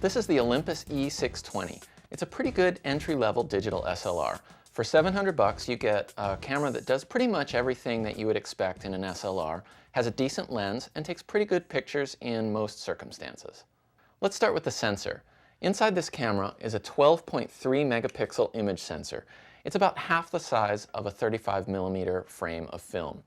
This is the Olympus E-620. It's a pretty good entry-level digital SLR. For $700 you get a camera that does pretty much everything that you would expect in an SLR, has a decent lens, and takes pretty good pictures in most circumstances. Let's start with the sensor. Inside this camera is a 12.3 megapixel image sensor. It's about half the size of a 35mm frame of film.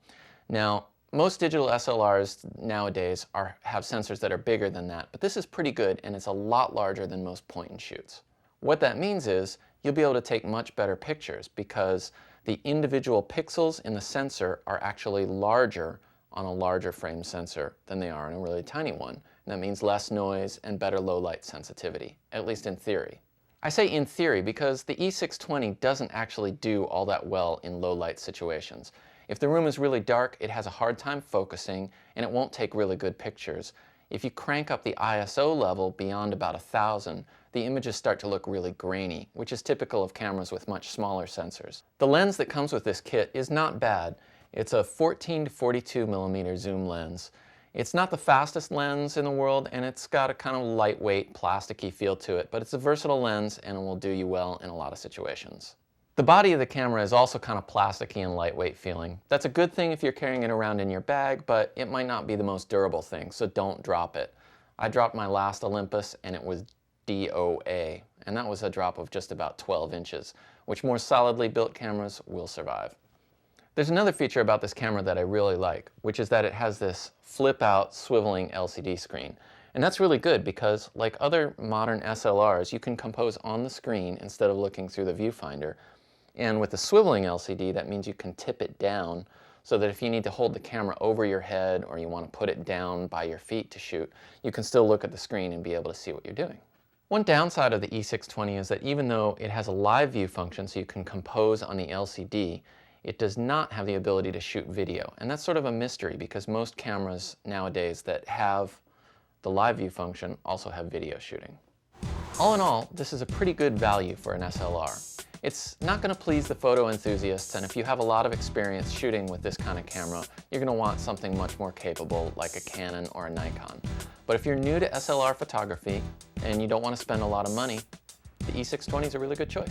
Now, most digital SLRs nowadays have sensors that are bigger than that, but this is pretty good and it's a lot larger than most point and shoots. What that means is you'll be able to take much better pictures because the individual pixels in the sensor are actually larger on a larger frame sensor than they are on a really tiny one. And that means less noise and better low light sensitivity, at least in theory. I say in theory because the E620 doesn't actually do all that well in low light situations. If the room is really dark, it has a hard time focusing and it won't take really good pictures. If you crank up the ISO level beyond about 1000, the images start to look really grainy, which is typical of cameras with much smaller sensors. The lens that comes with this kit is not bad. It's a 14 to 42mm zoom lens. It's not the fastest lens in the world and it's got a kind of lightweight, plasticky feel to it, but it's a versatile lens and it will do you well in a lot of situations. The body of the camera is also kind of plasticky and lightweight feeling. That's a good thing if you're carrying it around in your bag, but it might not be the most durable thing, so don't drop it. I dropped my last Olympus and it was DOA, and that was a drop of just about 12 inches, which more solidly built cameras will survive. There's another feature about this camera that I really like, which is that it has this flip-out swiveling LCD screen. And that's really good because, like other modern SLRs, you can compose on the screen instead of looking through the viewfinder. And with the swiveling LCD, that means you can tip it down so that if you need to hold the camera over your head or you want to put it down by your feet to shoot, you can still look at the screen and be able to see what you're doing. One downside of the E620 is that even though it has a live view function so you can compose on the LCD, it does not have the ability to shoot video. And that's sort of a mystery because most cameras nowadays that have the live view function also have video shooting. All in all, this is a pretty good value for an SLR. It's not going to please the photo enthusiasts, and if you have a lot of experience shooting with this kind of camera, you're going to want something much more capable like a Canon or a Nikon. But if you're new to SLR photography and you don't want to spend a lot of money, the E620 is a really good choice.